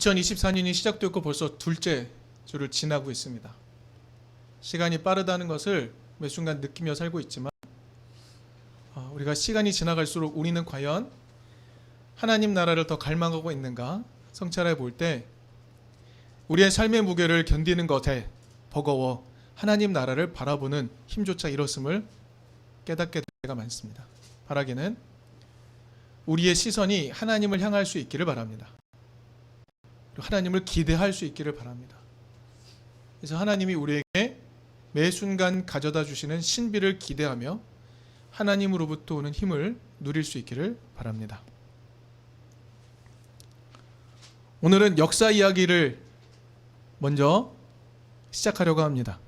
2024년이 시작되었고 벌써 둘째 주를 지나고 있습니다. 시간이 빠르다는 것을 매 순간 느끼며 살고 있지만 우리가 시간이 지나갈수록 우리는 과연 하나님 나라를 더 갈망하고 있는가 성찰해 볼 때 우리의 삶의 무게를 견디는 것에 버거워 하나님 나라를 바라보는 힘조차 잃었음을 깨닫게 될 때가 많습니다. 바라기는 우리의 시선이 하나님을 향할 수 있기를 바랍니다. 하나님을 기대할 수 있기를 바랍니다. 그래서 하나님이 우리에게 매 순간 가져다 주시는 신비를 기대하며 하나님으로부터 오는 힘을 누릴 수 있기를 바랍니다. 오늘은 역사 이야기를 먼저 시작하려고 합니다.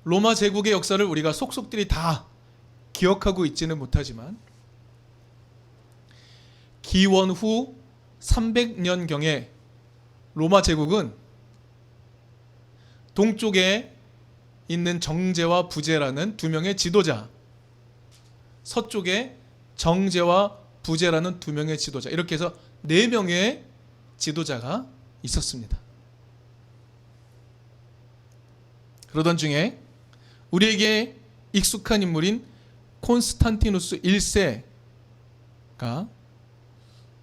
로마 제국의 역사를 우리가 속속들이 다 기억하고 있지는 못하지만 기원 후 300년경에 로마 제국은 동쪽에 있는 정제와 부제라는 두 명의 지도자, 서쪽에 정제와 부제라는 두 명의 지도자, 이렇게 해서 네 명의 지도자가 있었습니다. 그러던 중에 우리에게 익숙한 인물인 콘스탄티누스 1세가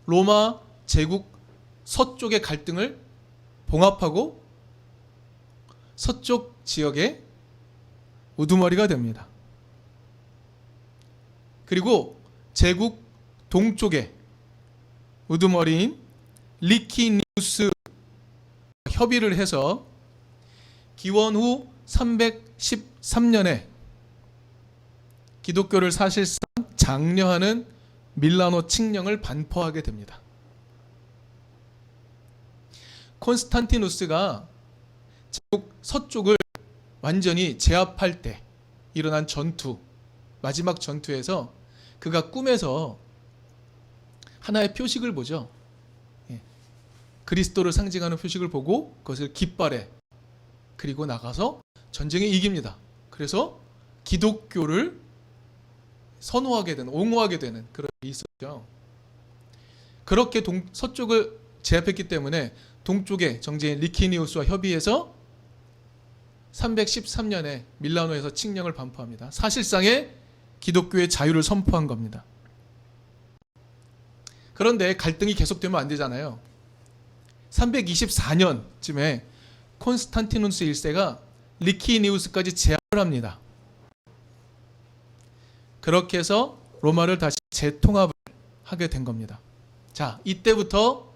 로마 제국 서쪽의 갈등을 봉합하고 서쪽 지역의 우두머리가 됩니다. 그리고 제국 동쪽의 우두머리인 리키니우스 협의를 해서 기원 후 313년에 기독교를 사실상 장려하는 밀라노 칙령을 반포하게 됩니다. 콘스탄티누스가 제국 서쪽을 완전히 제압할 때 일어난 전투, 마지막 전투에서 그가 꿈에서 하나의 표식을 보죠. 그리스도를 상징하는 표식을 보고 그것을 깃발에 그리고 나가서 전쟁에 이깁니다. 그래서 기독교를 선호하게 되는, 옹호하게 되는 그런 일이 있었죠. 그렇게 서쪽을 제압했기 때문에 동쪽의 정제인 리키니우스와 협의해서 313년에 밀라노에서 칙령을 반포합니다. 사실상의 기독교의 자유를 선포한 겁니다. 그런데 갈등이 계속되면 안 되잖아요. 324년쯤에 콘스탄티누스 1세가 리키니우스까지 제압을 합니다. 그렇게 해서 로마를 다시 재통합을 하게 된 겁니다. 자, 이때부터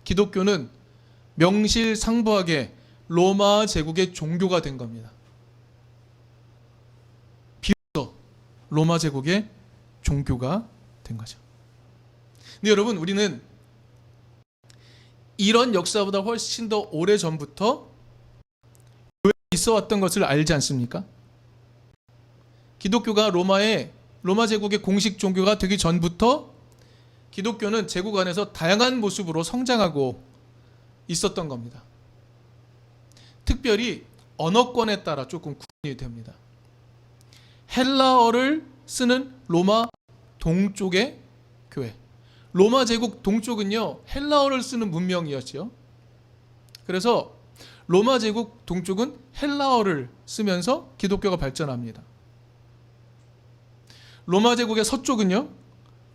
기독교는 명실상부하게 로마 제국의 종교가 된 겁니다. 비로소 로마 제국의 종교가 된 거죠. 근데 여러분, 우리는 이런 역사보다 훨씬 더 오래 전부터 교회에 있어 왔던 것을 알지 않습니까? 기독교가 로마 제국의 공식 종교가 되기 전부터 기독교는 제국 안에서 다양한 모습으로 성장하고 있었던 겁니다. 특별히 언어권에 따라 조금 구분이 됩니다. 헬라어를 쓰는 로마 동쪽의 교회, 로마 제국 동쪽은요 헬라어를 쓰는 문명이었죠. 그래서 로마 제국 동쪽은 헬라어를 쓰면서 기독교가 발전합니다. 로마 제국의 서쪽은요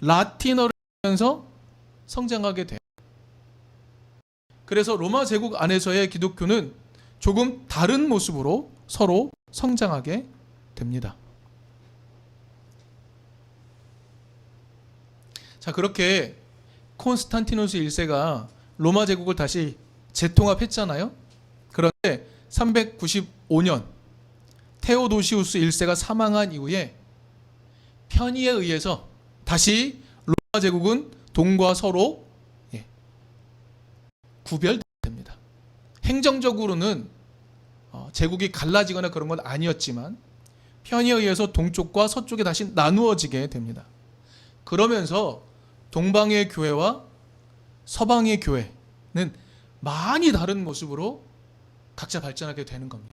라틴어를 쓰면서 성장하게 돼요. 그래서 로마 제국 안에서의 기독교는 조금 다른 모습으로 서로 성장하게 됩니다. 자, 그렇게 콘스탄티누스 1세가 로마 제국을 다시 재통합했잖아요. 그런데 395년 테오도시우스 1세가 사망한 이후에 편의에 의해서 다시 로마 제국은 동과 서로 구별됩니다. 행정적으로는 제국이 갈라지거나 그런 건 아니었지만 편의에 의해서 동쪽과 서쪽이 다시 나누어지게 됩니다. 그러면서 동방의 교회와 서방의 교회는 많이 다른 모습으로 각자 발전하게 되는 겁니다.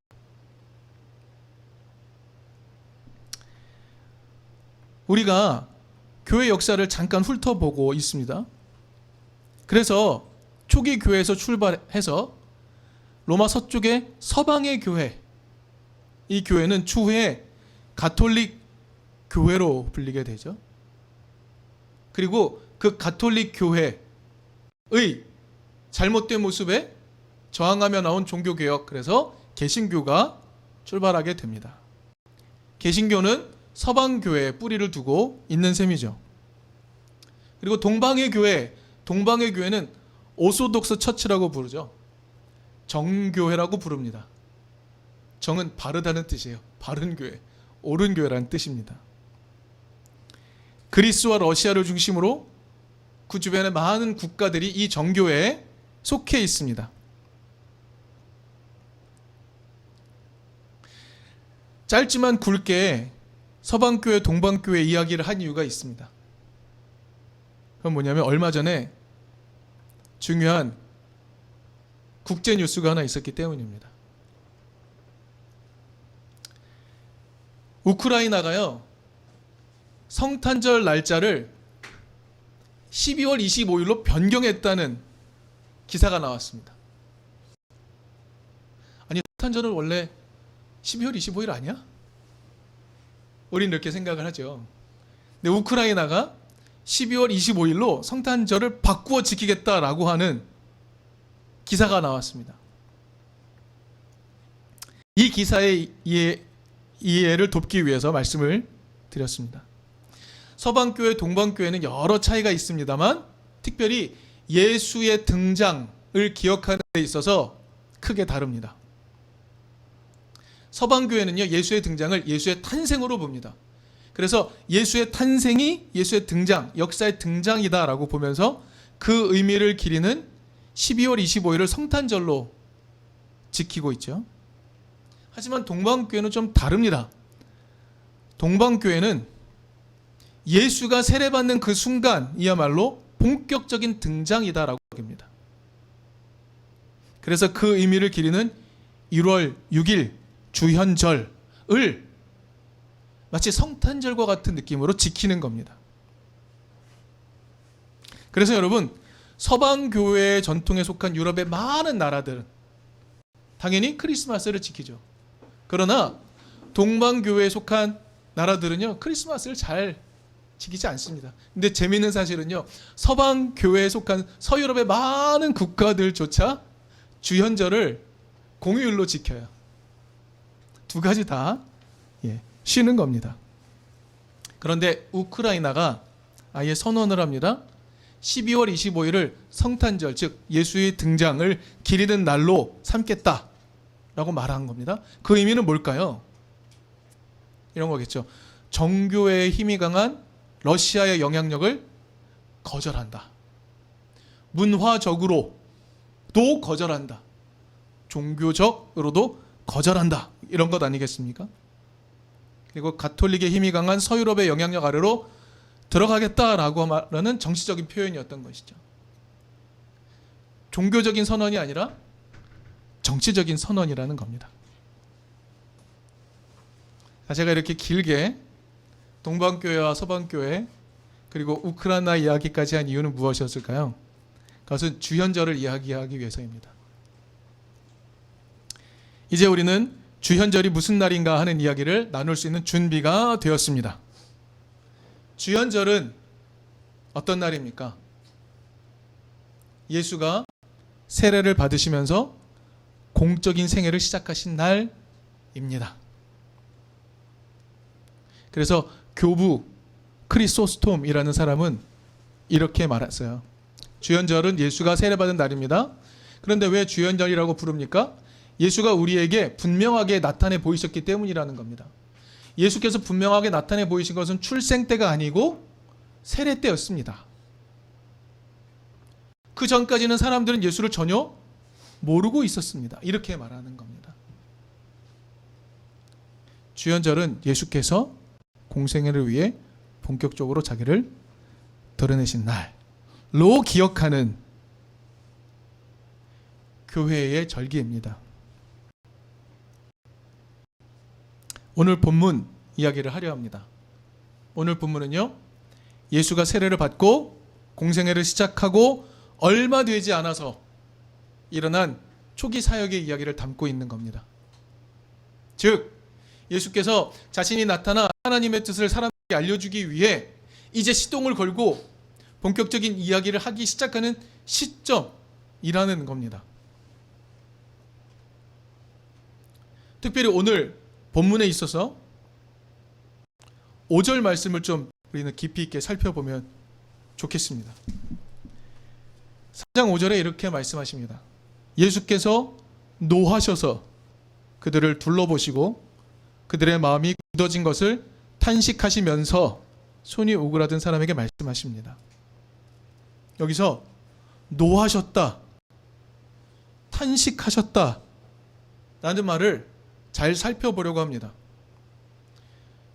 우리가 교회 역사를 잠깐 훑어보고 있습니다. 그래서 초기 교회에서 출발해서 로마 서쪽의 서방의 교회, 이 교회는 추후에 가톨릭 교회로 불리게 되죠. 그리고 그 가톨릭 교회의 잘못된 모습에 저항하며 나온 종교개혁, 그래서 개신교가 출발하게 됩니다. 개신교는 서방교회에 뿌리를 두고 있는 셈이죠. 그리고 동방의 교회는 오소독스 처치라고 부르죠. 정교회라고 부릅니다. 정은 바르다는 뜻이에요. 바른 교회, 옳은 교회라는 뜻입니다. 그리스와 러시아를 중심으로 그 주변의 많은 국가들이 이 정교회에 속해 있습니다. 짧지만 굵게 서방교회, 동방교회 이야기를 한 이유가 있습니다. 그건 뭐냐면 얼마 전에 중요한 국제 뉴스가 하나 있었기 때문입니다. 우크라이나가요, 성탄절 날짜를 12월 25일로 변경했다는 기사가 나왔습니다. 아니, 성탄절은 원래 12월 25일 아니야? 우린 이렇게 생각을 하죠. 근데 우크라이나가 12월 25일로 성탄절을 바꾸어 지키겠다라고 하는 기사가 나왔습니다. 이 기사의 이해를 돕기 위해서 말씀을 드렸습니다. 서방교회, 동방교회는 여러 차이가 있습니다만 특별히 예수의 등장을 기억하는 데 있어서 크게 다릅니다. 서방교회는요, 예수의 등장을 예수의 탄생으로 봅니다. 그래서 예수의 탄생이 예수의 등장, 역사의 등장이다라고 보면서 그 의미를 기리는 12월 25일을 성탄절로 지키고 있죠. 하지만 동방교회는 좀 다릅니다. 동방교회는 예수가 세례받는 그 순간이야말로 본격적인 등장이다라고 여깁니다. 그래서 그 의미를 기리는 1월 6일 주현절을 마치 성탄절과 같은 느낌으로 지키는 겁니다. 그래서 여러분, 서방교회의 전통에 속한 유럽의 많은 나라들은 당연히 크리스마스를 지키죠. 그러나 동방교회에 속한 나라들은요, 크리스마스를 잘 지키지 않습니다. 근데 재미있는 사실은요, 서방교회에 속한 서유럽의 많은 국가들조차 주현절을 공휴일로 지켜요. 두 가지 다 쉬는 겁니다. 그런데 우크라이나가 아예 선언을 합니다. 12월 25일을 성탄절, 즉 예수의 등장을 기리는 날로 삼겠다라고 말한 겁니다. 그 의미는 뭘까요? 이런 거겠죠. 정교회의 힘이 강한 러시아의 영향력을 거절한다. 문화적으로도 거절한다. 종교적으로도 거절한다. 이런 것 아니겠습니까? 그리고 가톨릭의 힘이 강한 서유럽의 영향력 아래로 들어가겠다라고 말하는 정치적인 표현이었던 것이죠. 종교적인 선언이 아니라 정치적인 선언이라는 겁니다. 제가 이렇게 길게 동방교회와 서방교회 그리고 우크라이나 이야기까지 한 이유는 무엇이었을까요? 그것은 주현절을 이야기하기 위해서입니다. 이제 우리는 주현절이 무슨 날인가 하는 이야기를 나눌 수 있는 준비가 되었습니다. 주현절은 어떤 날입니까? 예수가 세례를 받으시면서 공적인 생애를 시작하신 날입니다. 그래서 교부 크리소스톰이라는 사람은 이렇게 말했어요. 주현절은 예수가 세례받은 날입니다. 그런데 왜 주현절이라고 부릅니까? 예수가 우리에게 분명하게 나타내 보이셨기 때문이라는 겁니다. 예수께서 분명하게 나타내 보이신 것은 출생 때가 아니고 세례 때였습니다. 그 전까지는 사람들은 예수를 전혀 모르고 있었습니다. 이렇게 말하는 겁니다. 주현절은 예수께서 공생애를 위해 본격적으로 자기를 드러내신 날로 기억하는 교회의 절기입니다. 오늘 본문 이야기를 하려 합니다. 오늘 본문은요, 예수가 세례를 받고 공생애를 시작하고 얼마 되지 않아서 일어난 초기 사역의 이야기를 담고 있는 겁니다. 즉 예수께서 자신이 나타나 하나님의 뜻을 사람에게 알려주기 위해 이제 시동을 걸고 본격적인 이야기를 하기 시작하는 시점이라는 겁니다. 특별히 오늘 본문에 있어서 5절 말씀을 좀 우리는 깊이 있게 살펴보면 좋겠습니다. 3장 5절에 이렇게 말씀하십니다. 예수께서 노하셔서 그들을 둘러보시고 그들의 마음이 굳어진 것을 탄식하시면서 손이 오그라든 사람에게 말씀하십니다. 여기서 노하셨다, 탄식하셨다 라는 말을 잘 살펴보려고 합니다.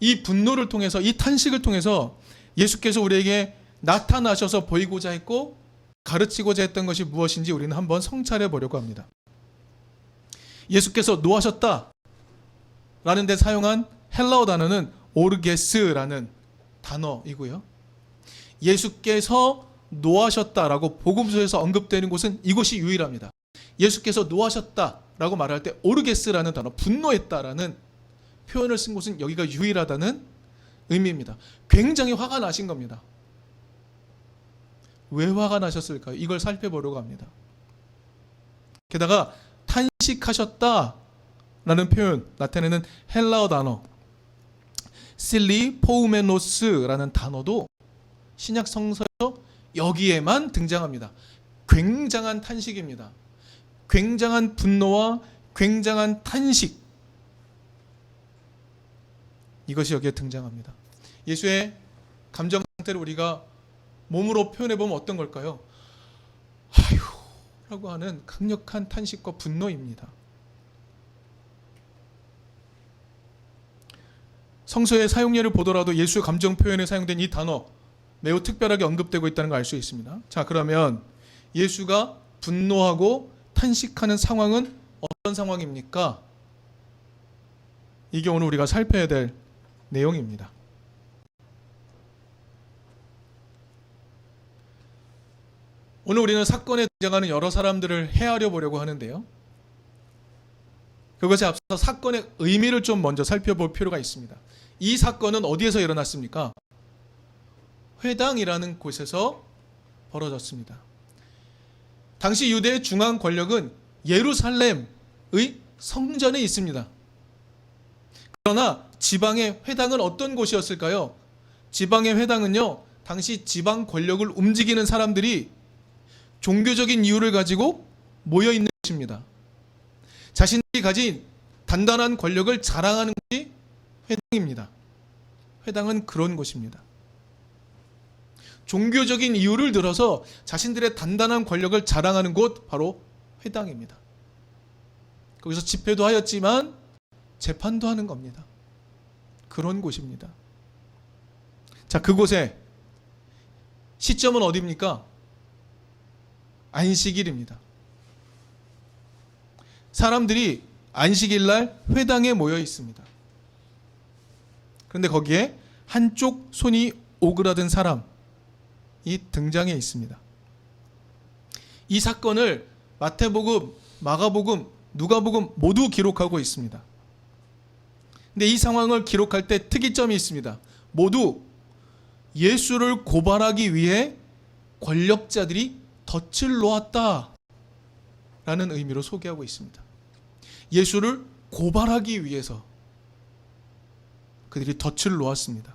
이 분노를 통해서, 이 탄식을 통해서 예수께서 우리에게 나타나셔서 보이고자 했고 가르치고자 했던 것이 무엇인지 우리는 한번 성찰해 보려고 합니다. 예수께서 노하셨다 라는 데 사용한 헬라어 단어는 오르게스라는 단어이고요. 예수께서 노하셨다라고 복음서에서 언급되는 곳은 이곳이 유일합니다. 예수께서 노하셨다라고 말할 때 오르게스라는 단어, 분노했다라는 표현을 쓴 곳은 여기가 유일하다는 의미입니다. 굉장히 화가 나신 겁니다. 왜 화가 나셨을까요? 이걸 살펴보려고 합니다. 게다가 탄식하셨다라는 표현 나타내는 헬라어 단어 실리 포우메노스라는 단어도 신약 성서에서 여기에만 등장합니다. 굉장한 탄식입니다. 굉장한 분노와 굉장한 탄식, 이것이 여기에 등장합니다. 예수의 감정 상태를 우리가 몸으로 표현해 보면 어떤 걸까요? 아휴 라고 하는 강력한 탄식과 분노입니다. 성서의 사용례를 보더라도 예수의 감정 표현에 사용된 이 단어 매우 특별하게 언급되고 있다는 걸 알 수 있습니다. 자, 그러면 예수가 분노하고 탄식하는 상황은 어떤 상황입니까? 이게 오늘 우리가 살펴야 될 내용입니다. 오늘 우리는 사건에 등장하는 여러 사람들을 헤아려 보려고 하는데요. 그것에 앞서 사건의 의미를 좀 먼저 살펴볼 필요가 있습니다. 이 사건은 어디에서 일어났습니까? 회당이라는 곳에서 벌어졌습니다. 당시 유대의 중앙 권력은 예루살렘의 성전에 있습니다. 그러나 지방의 회당은 어떤 곳이었을까요? 지방의 회당은요, 당시 지방 권력을 움직이는 사람들이 종교적인 이유를 가지고 모여 있는 곳입니다. 자신들이 가진 단단한 권력을 자랑하는 곳이 회당입니다. 회당은 그런 곳입니다. 종교적인 이유를 들어서 자신들의 단단한 권력을 자랑하는 곳, 바로 회당입니다. 거기서 집회도 하였지만 재판도 하는 겁니다. 그런 곳입니다. 자, 그곳에 시점은 어디입니까? 안식일입니다. 사람들이 안식일 날 회당에 모여 있습니다. 그런데 거기에 한쪽 손이 오그라든 사람이 등장해 있습니다. 이 사건을 마태복음, 마가복음, 누가복음 모두 기록하고 있습니다. 근데 이 상황을 기록할 때 특이점이 있습니다. 모두 예수를 고발하기 위해 권력자들이 덫을 놓았다 라는 의미로 소개하고 있습니다. 예수를 고발하기 위해서 그들이 덫을 놓았습니다.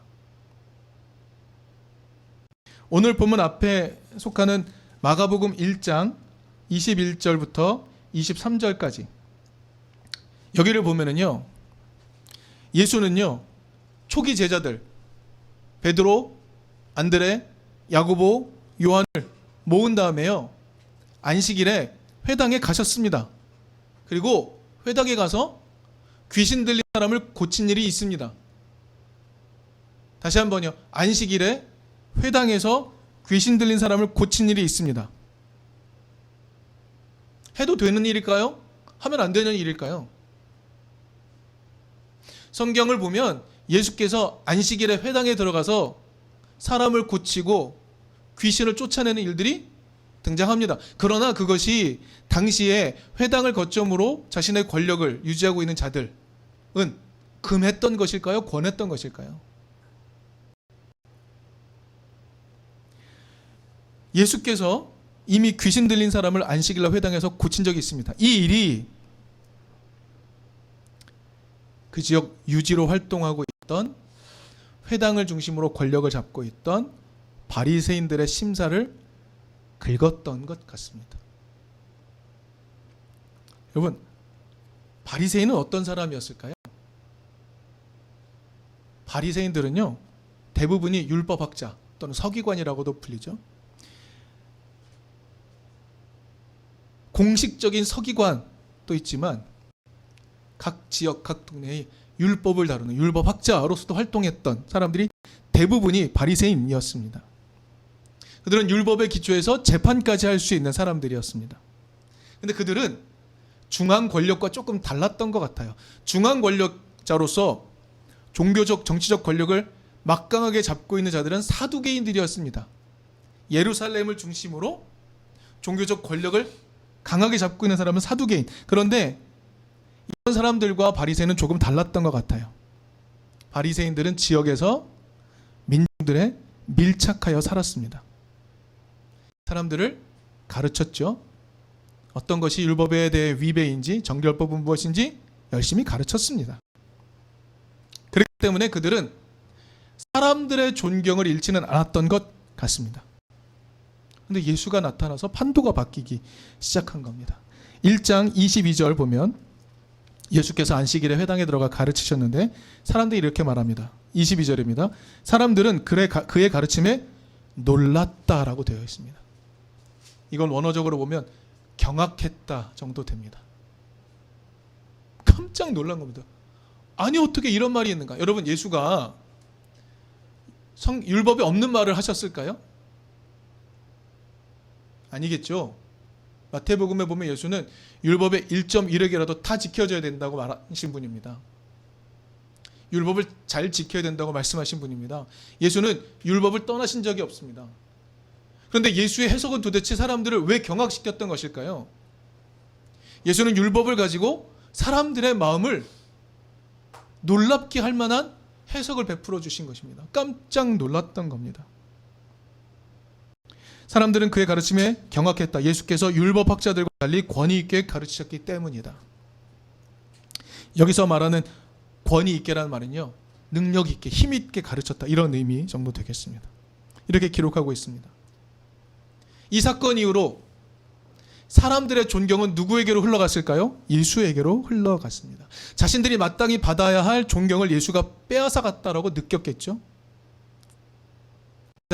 오늘 본문 앞에 속하는 마가복음 1장 21절부터 23절까지 여기를 보면은요, 예수는요 초기 제자들 베드로, 안드레, 야고보, 요한을 모은 다음에요 안식일에 회당에 가셨습니다. 그리고 회당에 가서 귀신 들린 사람을 고친 일이 있습니다. 다시 한번요, 안식일에 회당에서 귀신 들린 사람을 고친 일이 있습니다. 해도 되는 일일까요? 하면 안 되는 일일까요? 성경을 보면 예수께서 안식일에 회당에 들어가서 사람을 고치고 귀신을 쫓아내는 일들이 등장합니다. 그러나 그것이 당시에 회당을 거점으로 자신의 권력을 유지하고 있는 자들은 금했던 것일까요? 권했던 것일까요? 예수께서 이미 귀신 들린 사람을 안식일날 회당에서 고친 적이 있습니다. 이 일이 그 지역 유지로 활동하고 있던 회당을 중심으로 권력을 잡고 있던 바리새인들의 심사를 긁었던 것 같습니다. 여러분, 바리새인은 어떤 사람이었을까요? 바리새인들은요, 대부분이 율법학자 또는 서기관이라고도 불리죠. 공식적인 서기관도 있지만 각 지역, 각 동네의 율법을 다루는 율법학자로서도 활동했던 사람들이 대부분이 바리새인이었습니다. 그들은 율법의 기초에서 재판까지 할 수 있는 사람들이었습니다. 그런데 그들은 중앙 권력과 조금 달랐던 것 같아요. 중앙 권력자로서 종교적, 정치적 권력을 막강하게 잡고 있는 자들은 사두개인들이었습니다. 예루살렘을 중심으로 종교적 권력을 강하게 잡고 있는 사람은 사두개인. 그런데 이런 사람들과 바리새인은 조금 달랐던 것 같아요. 바리새인들은 지역에서 민중들에 밀착하여 살았습니다. 사람들을 가르쳤죠. 어떤 것이 율법에 대해 위배인지, 정결법은 무엇인지 열심히 가르쳤습니다. 그렇기 때문에 그들은 사람들의 존경을 잃지는 않았던 것 같습니다. 그런데 예수가 나타나서 판도가 바뀌기 시작한 겁니다. 1장 22절 보면 예수께서 안식일에 회당에 들어가 가르치셨는데 사람들이 이렇게 말합니다. 22절입니다. 사람들은 그의 가르침에 놀랐다라고 되어 있습니다. 이건 원어적으로 보면 경악했다 정도 됩니다. 깜짝 놀란 겁니다. 아니 어떻게 이런 말이 있는가? 여러분, 예수가 율법에 없는 말을 하셨을까요? 아니겠죠. 마태복음에 보면 예수는 율법의 1.1획이라도 다 지켜져야 된다고 말하신 분입니다. 율법을 잘 지켜야 된다고 말씀하신 분입니다. 예수는 율법을 떠나신 적이 없습니다. 그런데 예수의 해석은 도대체 사람들을 왜 경악시켰던 것일까요? 예수는 율법을 가지고 사람들의 마음을 놀랍게 할 만한 해석을 베풀어 주신 것입니다. 깜짝 놀랐던 겁니다. 사람들은 그의 가르침에 경악했다. 예수께서 율법학자들과 달리 권위 있게 가르치셨기 때문이다. 여기서 말하는 권위 있게라는 말은요, 능력 있게, 힘 있게 가르쳤다, 이런 의미 정도 되겠습니다. 이렇게 기록하고 있습니다. 이 사건 이후로 사람들의 존경은 누구에게로 흘러갔을까요? 예수에게로 흘러갔습니다. 자신들이 마땅히 받아야 할 존경을 예수가 빼앗아 갔다라고 느꼈겠죠.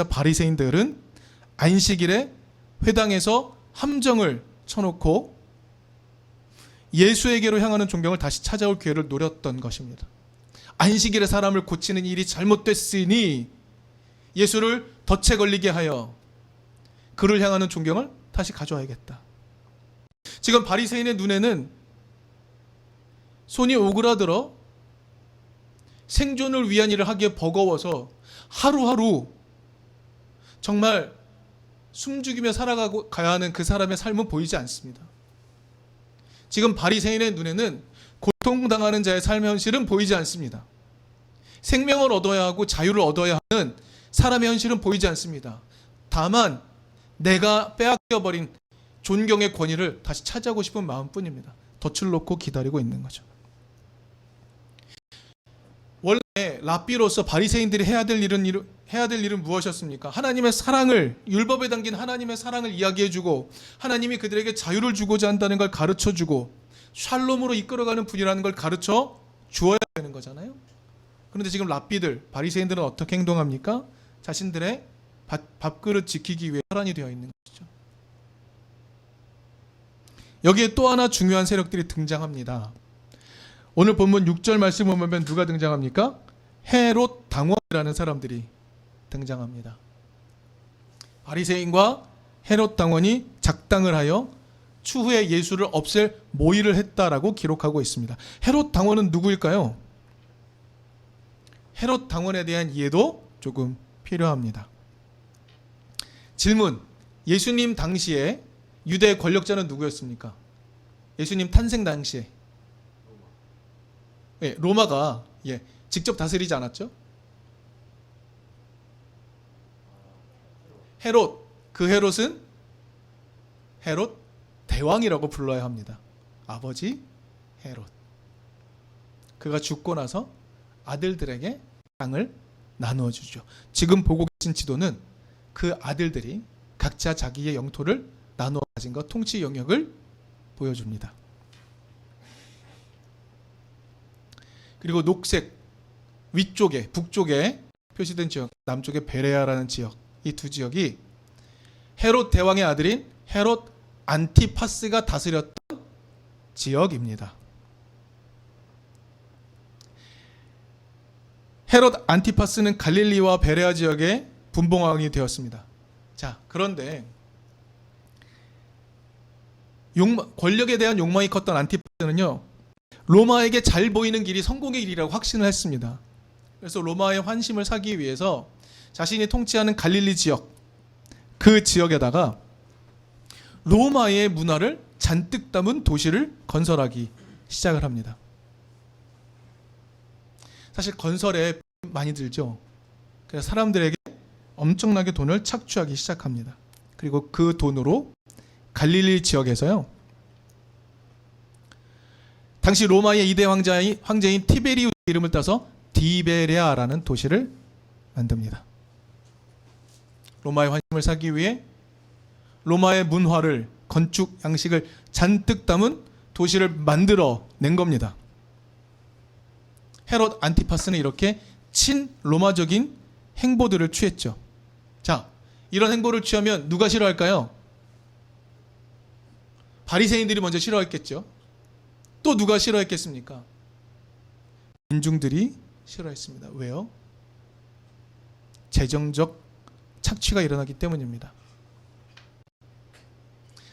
바리새인들은 안식일에 회당에서 함정을 쳐놓고 예수에게로 향하는 존경을 다시 찾아올 기회를 노렸던 것입니다. 안식일에 사람을 고치는 일이 잘못됐으니 예수를 덫에 걸리게 하여 그를 향하는 존경을 다시 가져와야겠다. 지금 바리새인의 눈에는 손이 오그라들어 생존을 위한 일을 하기에 버거워서 하루하루 정말 숨죽이며 살아가야 하는 그 사람의 삶은 보이지 않습니다. 지금 바리새인의 눈에는 고통당하는 자의 삶의 현실은 보이지 않습니다. 생명을 얻어야 하고 자유를 얻어야 하는 사람의 현실은 보이지 않습니다. 다만 내가 빼앗겨버린 존경의 권위를 다시 찾아오고 싶은 마음뿐입니다. 덫을 놓고 기다리고 있는 거죠. 원래 랍비로서 바리새인들이 해야 될 일은 무엇이었습니까? 하나님의 사랑을, 율법에 담긴 하나님의 사랑을 이야기해주고 하나님이 그들에게 자유를 주고자 한다는 걸 가르쳐주고 샬롬으로 이끌어가는 분이라는 걸 가르쳐 주어야 되는 거잖아요. 그런데 지금 랍비들, 바리새인들은 어떻게 행동합니까? 자신들의 밥그릇 지키기 위해 혈안이 되어 있는 것이죠. 여기에 또 하나 중요한 세력들이 등장합니다. 오늘 본문 6절 말씀을 보면 누가 등장합니까? 헤롯 당원이라는 사람들이 등장합니다. 바리새인과 헤롯 당원이 작당을 하여 추후에 예수를 없앨 모의를 했다라고 기록하고 있습니다. 헤롯 당원은 누구일까요? 헤롯 당원에 대한 이해도 조금 필요합니다. 질문, 예수님 당시에 유대 권력자는 누구였습니까? 예수님 탄생 당시에 로마가 직접 다스리지 않았죠? 헤롯, 그 헤롯은 헤롯 대왕이라고 불러야 합니다. 아버지 헤롯. 그가 죽고 나서 아들들에게 땅을 나누어 주죠. 지금 보고 계신 지도는 그 아들들이 각자 자기의 영토를 나누어 가진 것, 통치 영역을 보여줍니다. 그리고 녹색 위쪽에 북쪽에 표시된 지역, 남쪽에 베레아라는 지역, 이 두 지역이 헤롯 대왕의 아들인 헤롯 안티파스가 다스렸던 지역입니다. 헤롯 안티파스는 갈릴리와 베레아 지역의 분봉왕이 되었습니다. 자, 그런데 권력에 대한 욕망이 컸던 안티파스는요, 로마에게 잘 보이는 길이 성공의 길이라고 확신을 했습니다. 그래서 로마의 환심을 사기 위해서 자신이 통치하는 갈릴리 지역, 그 지역에다가 로마의 문화를 잔뜩 담은 도시를 건설하기 시작을 합니다. 사실 건설에 많이 들죠. 그래서 사람들에게 엄청나게 돈을 착취하기 시작합니다. 그리고 그 돈으로 갈릴리 지역에서요, 당시 로마의 2대 황제인 티베리우스 이름을 따서 디베레아라는 도시를 만듭니다. 로마의 환심을 사기 위해 로마의 문화를, 건축 양식을 잔뜩 담은 도시를 만들어 낸 겁니다. 헤롯 안티파스는 이렇게 친로마적인 행보들을 취했죠. 자, 이런 행보를 취하면 누가 싫어할까요? 바리새인들이 먼저 싫어했겠죠. 또 누가 싫어했겠습니까? 민중들이 싫어했습니다. 왜요? 재정적 착취가 일어나기 때문입니다.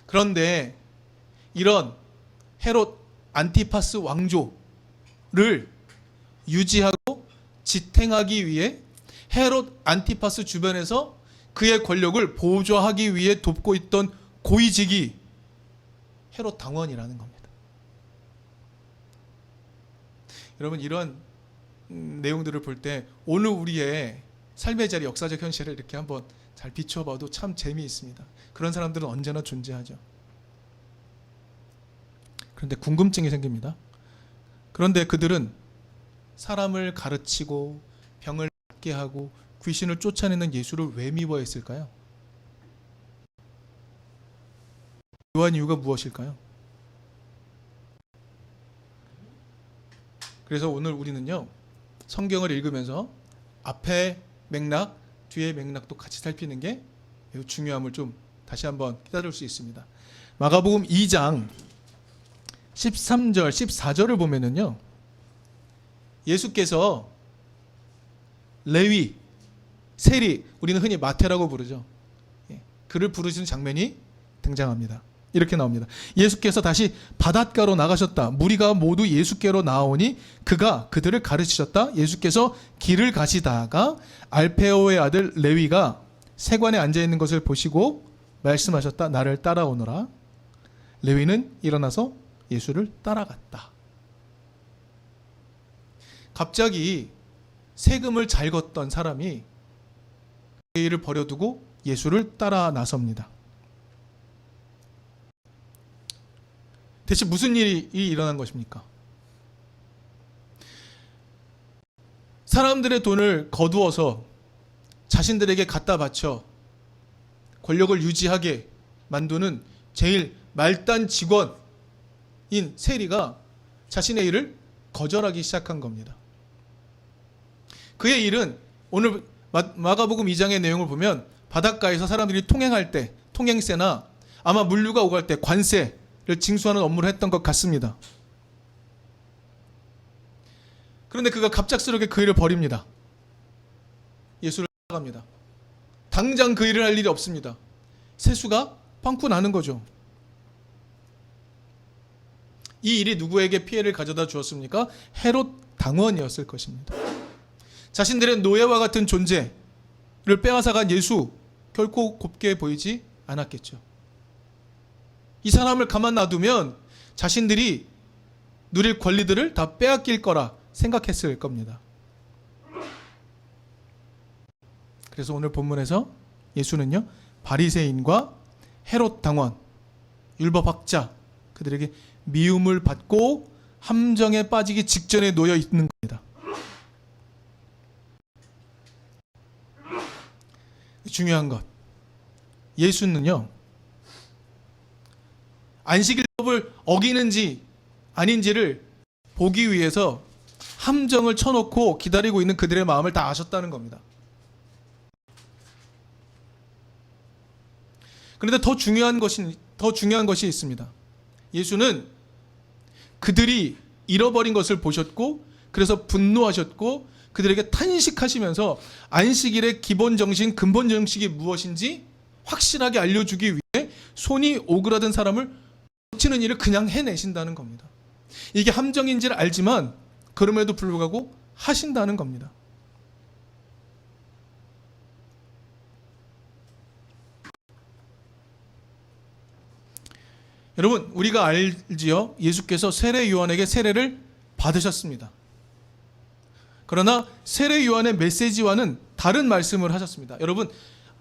그런데 이런 헤롯 안티파스 왕조를 유지하고 지탱하기 위해 헤롯 안티파스 주변에서 그의 권력을 보좌하기 위해 돕고 있던 고위직이 헤롯 당원이라는 겁니다. 여러분, 이런 내용들을 볼 때 오늘 우리의 삶의 자리, 역사적 현실을 이렇게 한번 잘 비춰봐도 참 재미있습니다. 그런 사람들은 언제나 존재하죠. 그런데 궁금증이 생깁니다. 그런데 그들은 사람을 가르치고 병을 낫게 하고 귀신을 쫓아내는 예수를 왜 미워했을까요? 미워한 이유가 무엇일까요? 그래서 오늘 우리는요, 성경을 읽으면서 앞에 맥락, 뒤에 맥락도 같이 살피는 게 매우 중요함을 좀 다시 한번 깨달을 수 있습니다. 마가복음 2장 13절, 14절을 보면은요, 예수께서 레위, 세리, 우리는 흔히 마태라고 부르죠. 그를 부르시는 장면이 등장합니다. 이렇게 나옵니다. 예수께서 다시 바닷가로 나가셨다. 무리가 모두 예수께로 나오니 그가 그들을 가르치셨다. 예수께서 길을 가시다가 알페오의 아들 레위가 세관에 앉아있는 것을 보시고 말씀하셨다. 나를 따라오너라. 레위는 일어나서 예수를 따라갔다. 갑자기 세금을 잘 걷던 사람이 그 일을 버려두고 예수를 따라 나섭니다. 대체 무슨 일이 일어난 것입니까? 사람들의 돈을 거두어서 자신들에게 갖다 바쳐 권력을 유지하게 만드는 제일 말단 직원인 세리가 자신의 일을 거절하기 시작한 겁니다. 그의 일은 오늘 마가복음 2장의 내용을 보면 바닷가에서 사람들이 통행할 때, 통행세나 아마 물류가 오갈 때 관세를 징수하는 업무를 했던 것 같습니다. 그런데 그가 갑작스럽게 그 일을 버립니다. 예수를 따라갑니다. 당장 그 일을 할 일이 없습니다. 세수가 펑크 나는 거죠. 이 일이 누구에게 피해를 가져다 주었습니까? 헤롯 당원이었을 것입니다. 자신들의 노예와 같은 존재를 빼앗아간 예수, 결코 곱게 보이지 않았겠죠. 이 사람을 가만 놔두면 자신들이 누릴 권리들을 다 빼앗길 거라 생각했을 겁니다. 그래서 오늘 본문에서 예수는요, 바리새인과 헤롯 당원, 율법학자, 그들에게 미움을 받고 함정에 빠지기 직전에 놓여 있는 겁니다. 중요한 것, 예수는요, 안식일법을 어기는지 아닌지를 보기 위해서 함정을 쳐놓고 기다리고 있는 그들의 마음을 다 아셨다는 겁니다. 그런데 더 중요한 것이 있습니다. 예수는 그들이 잃어버린 것을 보셨고, 그래서 분노하셨고, 그들에게 탄식하시면서 안식일의 기본 정신, 근본 정식이 무엇인지 확실하게 알려주기 위해 손이 오그라든 사람을 고치는 일을 그냥 해내신다는 겁니다. 이게 함정인지를 알지만 그럼에도 불구하고 하신다는 겁니다. 여러분, 우리가 알지요? 예수께서 세례 요한에게 세례를 받으셨습니다. 그러나 세례 요한의 메시지와는 다른 말씀을 하셨습니다. 여러분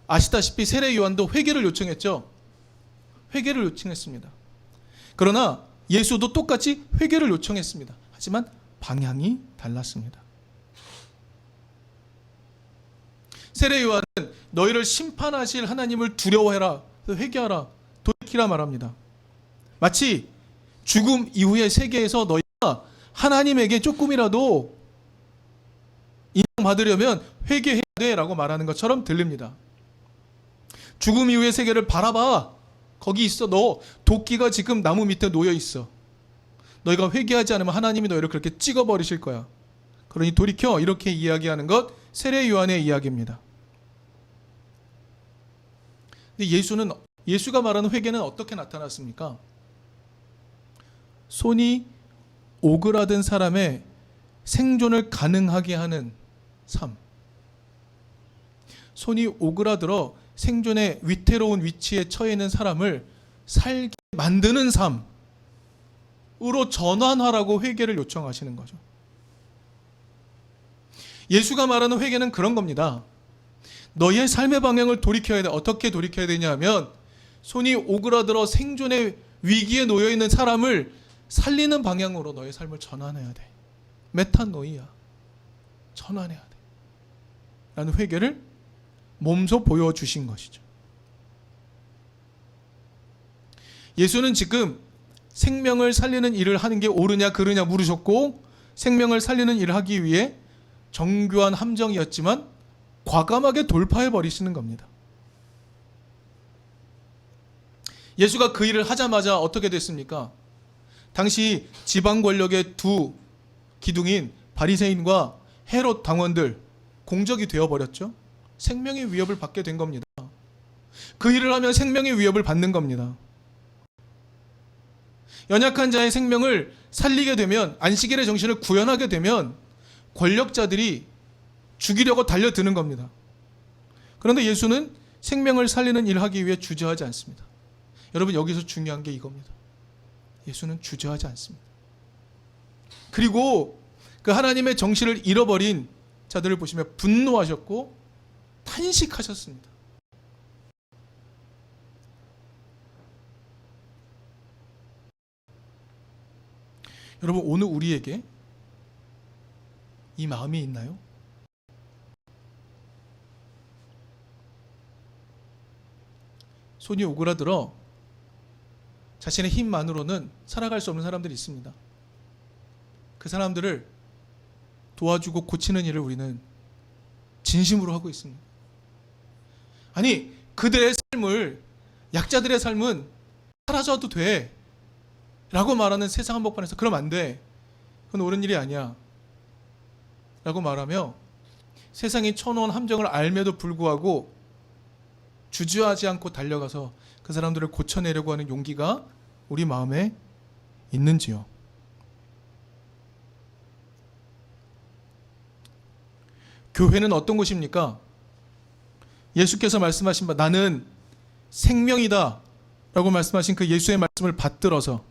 아시다시피 세례 요한도 회개를 요청했죠. 회개를 요청했습니다. 그러나 예수도 똑같이 회개를 요청했습니다. 하지만 방향이 달랐습니다. 세례 요한은 너희를 심판하실 하나님을 두려워해라, 회개하라, 돌이키라 말합니다. 마치 죽음 이후의 세계에서 너희가 하나님에게 조금이라도 인정받으려면 회개해야 돼 라고 말하는 것처럼 들립니다. 죽음 이후의 세계를 바라봐. 거기 있어. 너 도끼가 지금 나무 밑에 놓여 있어. 너희가 회개하지 않으면 하나님이 너희를 그렇게 찍어버리실 거야. 그러니 돌이켜. 이렇게 이야기하는 것 세례 요한의 이야기입니다. 근데 예수가 말하는 회개는 어떻게 나타났습니까? 손이 오그라든 사람의 생존을 가능하게 하는 삶. 손이 오그라들어 생존의 위태로운 위치에 처해 있는 사람을 살게 만드는 삶으로 전환하라고 회개를 요청하시는 거죠. 예수가 말하는 회개는 그런 겁니다. 너희의 삶의 방향을 돌이켜야 돼. 어떻게 돌이켜야 되냐 하면 손이 오그라들어 생존의 위기에 놓여 있는 사람을 살리는 방향으로 너의 삶을 전환해야 돼. 메타노이아. 전환해야 돼. 라는 회개를 몸소 보여주신 것이죠. 예수는 지금 생명을 살리는 일을 하는 게 옳으냐 그르냐 물으셨고, 생명을 살리는 일을 하기 위해 정교한 함정이었지만 과감하게 돌파해 버리시는 겁니다. 예수가 그 일을 하자마자 어떻게 됐습니까? 당시 지방 권력의 두 기둥인 바리새인과 헤롯 당원들 공적이 되어버렸죠. 생명의 위협을 받게 된 겁니다. 그 일을 하면 생명의 위협을 받는 겁니다. 연약한 자의 생명을 살리게 되면, 안식일의 정신을 구현하게 되면 권력자들이 죽이려고 달려드는 겁니다. 그런데 예수는 생명을 살리는 일을 하기 위해 주저하지 않습니다. 여러분, 여기서 중요한 게 이겁니다. 예수는 주저하지 않습니다. 그리고 그 하나님의 정신을 잃어버린 자들을 보시면 분노하셨고 탄식하셨습니다. 여러분, 오늘 우리에게 이 마음이 있나요? 손이 오그라들어 자신의 힘만으로는 살아갈 수 없는 사람들이 있습니다. 그 사람들을 도와주고 고치는 일을 우리는 진심으로 하고 있습니다. 아니, 그들의 삶을, 약자들의 삶은 사라져도 돼 라고 말하는 세상 한복판에서 그럼 안 돼, 그건 옳은 일이 아니야 라고 말하며 세상이 쳐놓은 함정을 알매도 불구하고 주저하지 않고 달려가서 그 사람들을 고쳐내려고 하는 용기가 우리 마음에 있는지요? 교회는 어떤 곳입니까? 예수께서 말씀하신 바, 나는 생명이다 라고 말씀하신 그 예수의 말씀을 받들어서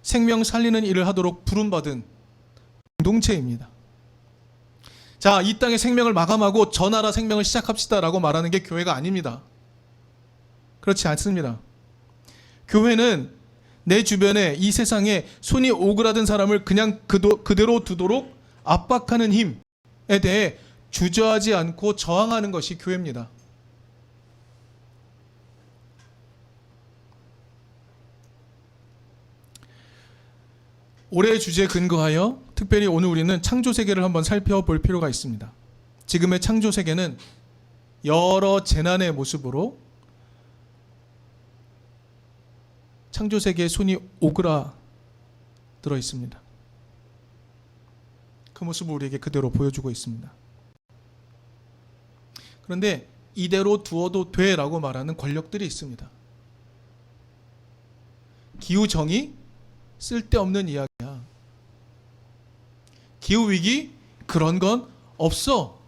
생명 살리는 일을 하도록 부름받은 공동체입니다. 자, 이 땅의 생명을 마감하고 저 나라 생명을 시작합시다 라고 말하는 게 교회가 아닙니다. 그렇지 않습니다. 교회는 내 주변에 이 세상에 손이 오그라든 사람을 그냥 그대로 두도록 압박하는 힘에 대해 주저하지 않고 저항하는 것이 교회입니다. 올해의 주제에 근거하여 특별히 오늘 우리는 창조세계를 한번 살펴볼 필요가 있습니다. 지금의 창조세계는 여러 재난의 모습으로 창조세계의 손이 오그라들어 있습니다. 그 모습을 우리에게 그대로 보여주고 있습니다. 그런데 이대로 두어도 돼라고 말하는 권력들이 있습니다. 기후정의? 쓸데없는 이야기야. 기후위기? 그런 건 없어.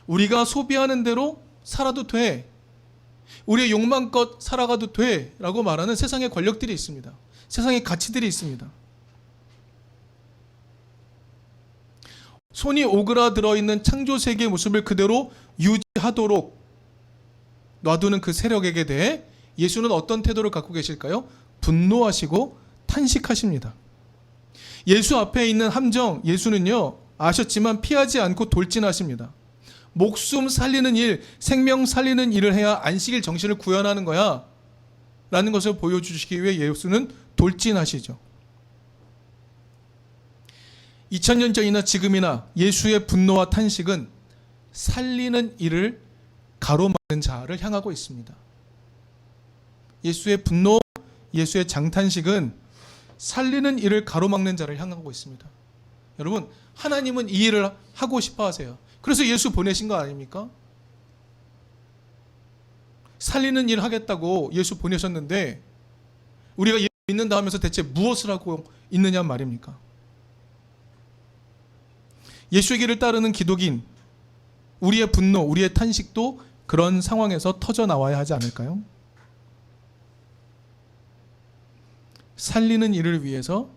우리가 소비하는 대로 살아도 돼. 우리의 욕망껏 살아가도 돼 라고 말하는 세상의 권력들이 있습니다. 세상의 가치들이 있습니다. 손이 오그라들어 있는 창조세계의 모습을 그대로 유지하도록 놔두는 그 세력에게 대해 예수는 어떤 태도를 갖고 계실까요? 분노하시고 탄식하십니다. 예수 앞에 있는 함정, 예수는요, 아셨지만 피하지 않고 돌진하십니다. 목숨 살리는 일, 생명 살리는 일을 해야 안식일 정신을 구현하는 거야 라는 것을 보여주시기 위해 예수는 돌진하시죠. 2000년 전이나 지금이나 예수의 분노와 탄식은 살리는 일을 가로막는 자를 향하고 있습니다. 예수의 분노, 예수의 장탄식은 살리는 일을 가로막는 자를 향하고 있습니다. 여러분, 하나님은 이 일을 하고 싶어 하세요. 그래서 예수 보내신 거 아닙니까? 살리는 일 하겠다고 예수 보내셨는데 우리가 예수 믿는다 하면서 대체 무엇을 하고 있느냐 말입니까? 예수의 길을 따르는 기독인, 우리의 분노, 우리의 탄식도 그런 상황에서 터져 나와야 하지 않을까요? 살리는 일을 위해서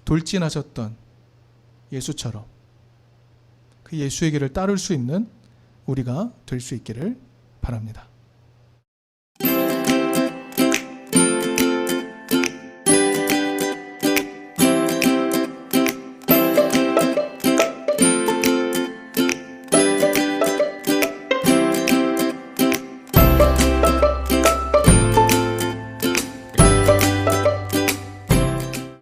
돌진하셨던 예수처럼 그 예수의 길을 따를 수 있는 우리가 될 수 있기를 바랍니다.